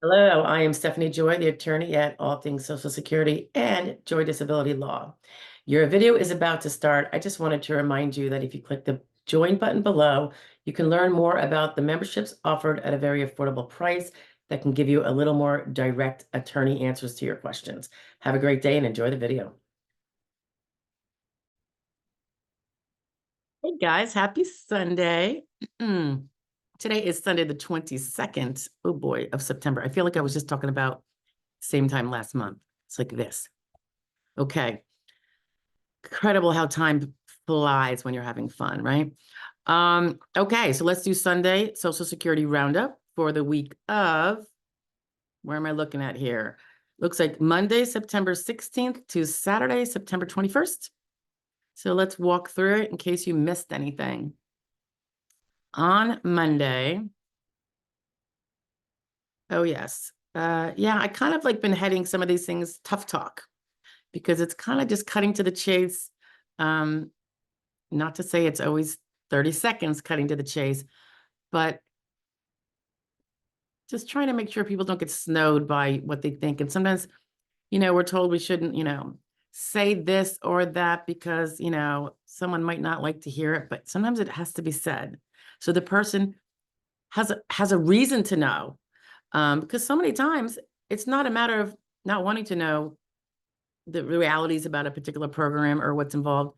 Hello, I am Stephanie Joy, the attorney at All Things Social Security and Joy Disability Law. Your video is about to start. I just wanted to remind you that if you click the join button below, you can learn more about the memberships offered at a very affordable price that can give you a little more direct attorney answers to your questions. Have a great day and enjoy the video. Hey guys, happy Sunday. Today is Sunday, the 22nd, oh boy, of September. I feel like I was just talking about same time last month. It's like this. Okay. Incredible how time flies when you're having fun, right? Okay, so let's do Sunday Social Security roundup for the week of, where am I looking at here? Looks like Monday, September 16th to Saturday, September 21st. So let's walk through it in case you missed anything. On Monday, oh yes, yeah, I kind of like been heading some of these things tough talk because it's kind of just cutting to the chase. Not to say it's always 30 seconds cutting to the chase, but just trying to make sure people don't get snowed by what they think. And sometimes, we're told we shouldn't, say this or that because, someone might not like to hear it, but sometimes it has to be said. So the person has a reason to know, because so many times it's not a matter of not wanting to know the realities about a particular program or what's involved.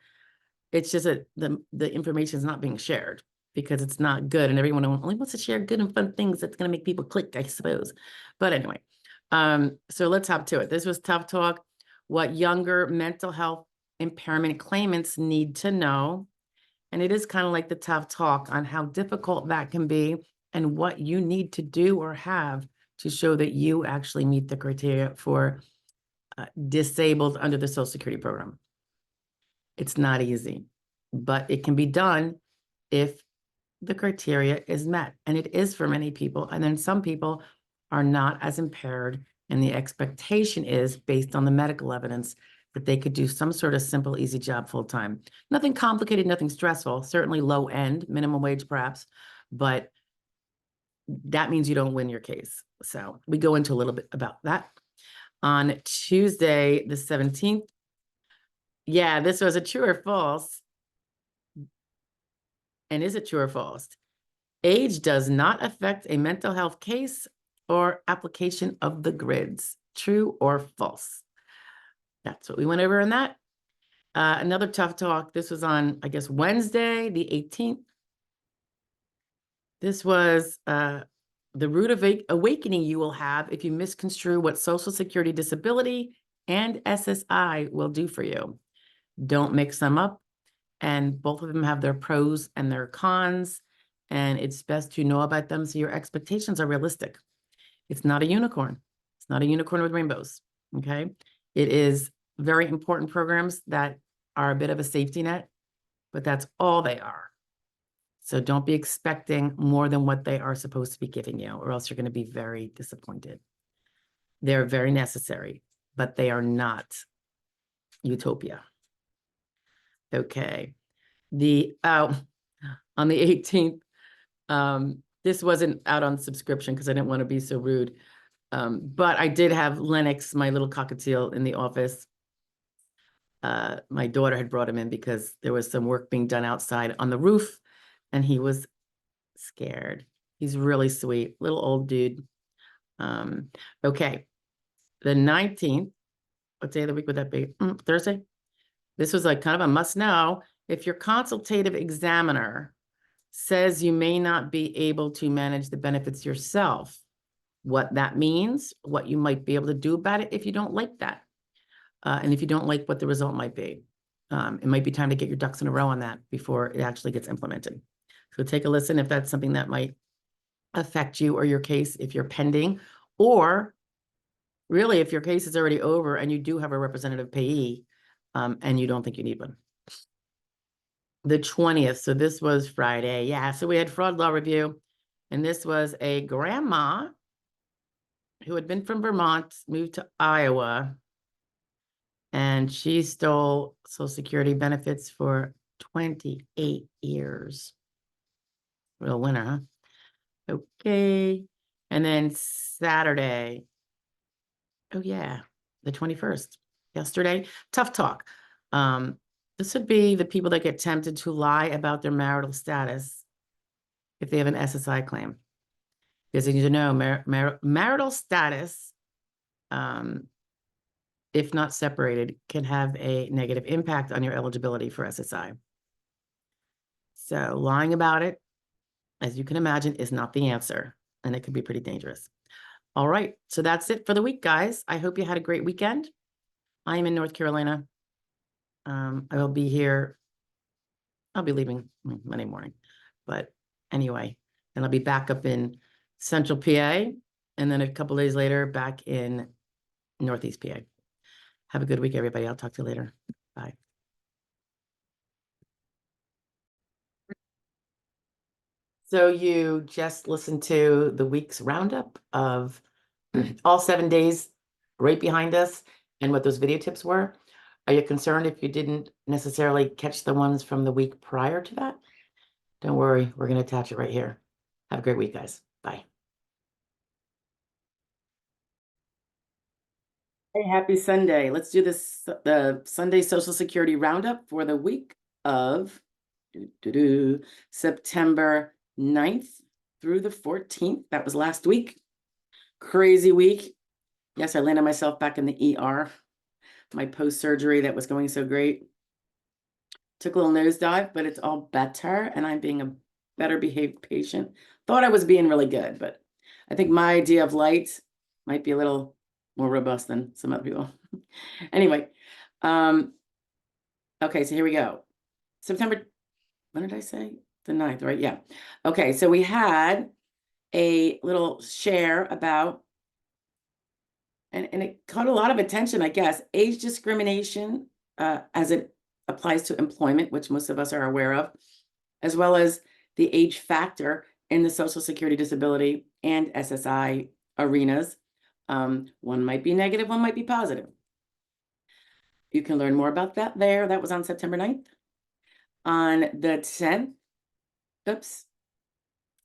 It's just that the information is not being shared because it's not good, and everyone only wants to share good and fun things that's going to make people click, I suppose. But anyway, so let's hop to it. This was tough talk. What younger mental health impairment claimants need to know, and it is kind of like the tough talk on how difficult that can be and what you need to do or have to show that you actually meet the criteria for disabled under the Social Security program. It's not easy, but it can be done if the criteria is met, and it is for many people. And then some people are not as impaired, and the expectation is based on the medical evidence that they could do some sort of simple, easy job full-time. Nothing complicated, nothing stressful, certainly low end, minimum wage perhaps, but that means you don't win your case. So we go into a little bit about that. On Tuesday, the 17th, yeah, this was a true or false. And is it true or false? Age does not affect a mental health case or application of the grids. True or false? That's what we went over in that. Another tough talk. This was on, I guess, Wednesday, the 18th. This was the rude awakening you will have if you misconstrue what Social Security disability and SSI will do for you. Don't mix them up. And both of them have their pros and their cons. And it's best to know about them so your expectations are realistic. It's not a unicorn. It's not a unicorn with rainbows, okay? It is very important programs that are a bit of a safety net, but that's all they are. So don't be expecting more than what they are supposed to be giving you, or else you're going to be very disappointed. They're very necessary, but they are not utopia. Okay. On the 18th, this wasn't out on subscription because I didn't want to be so rude. But I did have Lennox, my little cockatiel, in the office. My daughter had brought him in because there was some work being done outside on the roof, and he was scared. He's really sweet, little old dude. Okay, the 19th, what day of the week would that be? Thursday? This was like kind of a must know. If your consultative examiner says you may not be able to manage the benefits yourself, what that means, what you might be able to do about it if you don't like that. And if you don't like what the result might be, it might be time to get your ducks in a row on that before it actually gets implemented. So take a listen if that's something that might affect you or your case if you're pending, or really if your case is already over and you do have a representative payee and you don't think you need one. The 20th, so this was Friday. Yeah, so we had fraud law review, and this was a grandma who had been from Vermont, moved to Iowa, and she stole Social Security benefits for 28 years. Real winner, huh? Okay. And then Saturday, oh yeah, the 21st, yesterday, tough talk. This would be the people that get tempted to lie about their marital status if they have an SSI claim. Because you need to know marital status, if not separated, can have a negative impact on your eligibility for SSI. So lying about it, as you can imagine, is not the answer, and it could be pretty dangerous. All right, so that's it for the week, guys. I hope you had a great weekend. I'm in North Carolina. I will be here. I'll be leaving Monday morning, but anyway, and I'll be back up in Central PA, and then a couple days later, back in Northeast PA. Have a good week, everybody. I'll talk to you later. Bye. So you just listened to the week's roundup of all 7 days right behind us and what those video tips were. Are you concerned if you didn't necessarily catch the ones from the week prior to that? Don't worry, we're going to attach it right here. Have a great week, guys. Bye. Hey, happy Sunday. Let's do this, the Sunday Social Security roundup for the week of September 9th through the 14th. That was last week. Crazy week. Yes, I landed myself back in the ER. My post-surgery that was going so great. Took a little nosedive, but it's all better, and I'm being a better behaved patient. Thought I was being really good, but I think my idea of light might be a little more robust than some other people. Anyway, okay, so here we go. September, when did I say? The 9th, right? Yeah. Okay, so we had a little share about, and it caught a lot of attention, I guess, age discrimination as it applies to employment, which most of us are aware of, as well as the age factor in the Social Security disability and SSI arenas. One might be negative, one might be positive. You can learn more about that there. That was on September 9th. On the 10th, oops,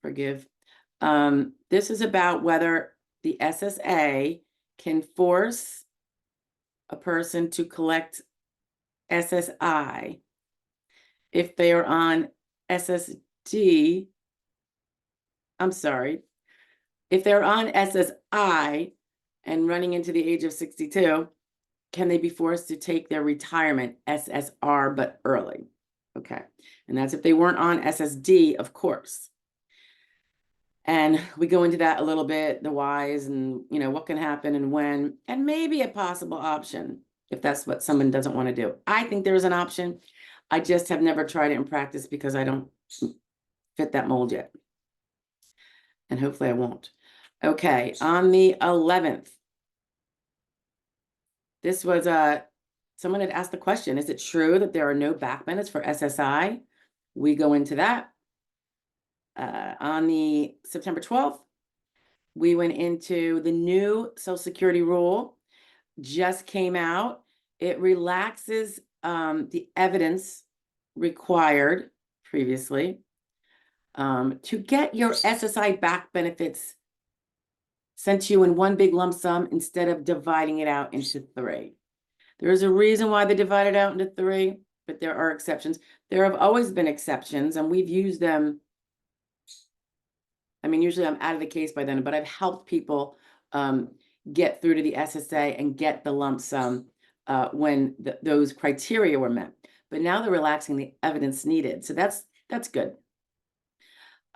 forgive. This is about whether the SSA can force a person to collect SSI if they are on SSD. I'm sorry. If they're on SSI and running into the age of 62, can they be forced to take their retirement SSR but early? Okay. And that's if they weren't on SSD, of course. And we go into that a little bit, the whys and, you know, what can happen and when, and maybe a possible option if that's what someone doesn't want to do. I think there's an option. I just have never tried it in practice because I don't fit that mold yet. And hopefully I won't. Okay, on the 11th, this was someone had asked the question, is it true that there are no back benefits for SSI? We go into that. On the September 12th, we went into the new Social Security rule, just came out. It relaxes the evidence required previously to get your SSI back benefits sent to you in one big lump sum instead of dividing it out into 3. There is a reason why they divide it out into 3, but there are exceptions. There have always been exceptions, and we've used them. I mean, usually I'm out of the case by then, but I've helped people get through to the SSA and get the lump sum when those criteria were met. But now they're relaxing the evidence needed. So that's good.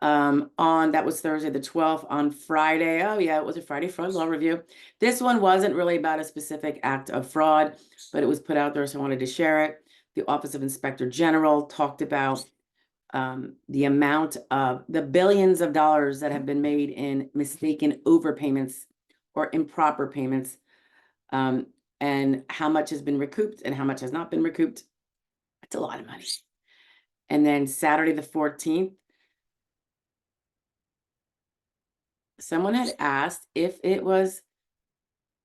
That was Thursday the 12th. On Friday, oh yeah, it was a Friday fraud law review. This one wasn't really about a specific act of fraud, but it was put out there, so I wanted to share it. The Office of Inspector General talked about the amount of the billions of dollars that have been made in mistaken overpayments or improper payments, and how much has been recouped and how much has not been recouped. That's a lot of money. And then Saturday the 14th, someone had asked if it was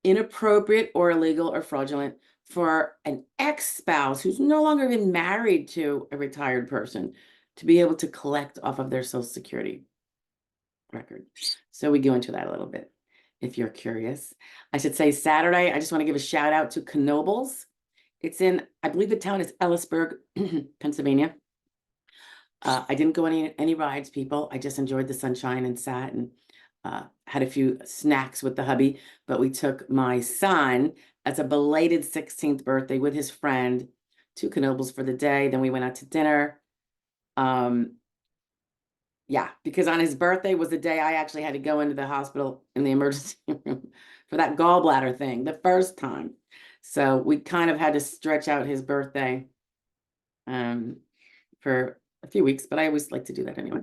inappropriate or illegal or fraudulent for an ex-spouse who's no longer been married to a retired person to be able to collect off of their Social Security. record. So we go into that a little bit if you're curious. I should say Saturday, I just want to give a shout out to Knoebels. It's in, I believe the town is Ellisburg, Pennsylvania. I didn't go any rides, people. I just enjoyed the sunshine and sat and had a few snacks with the hubby. But we took my son as a belated 16th birthday with his friend to Knoebels for the day. Then we went out to dinner. Yeah, because on his birthday was the day I actually had to go into the hospital in the emergency room for that gallbladder thing the first time. So we kind of had to stretch out his birthday for a few weeks, but I always like to do that anyway.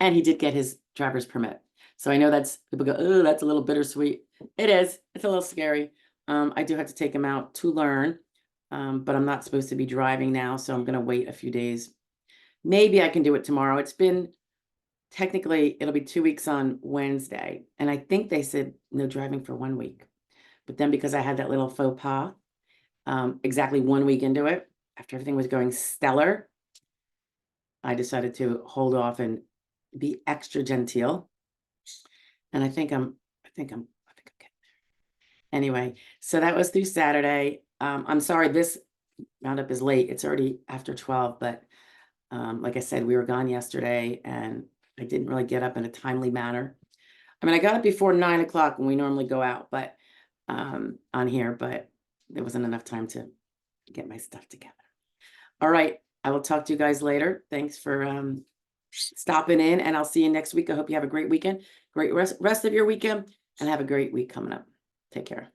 And he did get his driver's permit. So I know that's, people go, oh, that's a little bittersweet. It is. It's a little scary. I do have to take him out to learn, but I'm not supposed to be driving now, so I'm going to wait a few days. Maybe I can do it tomorrow. It's been, technically, it'll be 2 weeks on Wednesday. And I think they said no driving for 1 week. But then because I had that little faux pas, exactly 1 week into it, after everything was going stellar, I decided to hold off and be extra genteel. And I think I'm getting there. Anyway, so that was through Saturday. I'm sorry, this roundup is late. It's already after 12, but like I said, we were gone yesterday and I didn't really get up in a timely manner. I mean, I got up before 9 o'clock when we normally go out, but on here, but there wasn't enough time to get my stuff together. All right. I will talk to you guys later. Thanks for stopping in, and I'll see you next week. I hope you have a great weekend, great rest of your weekend, and have a great week coming up. Take care.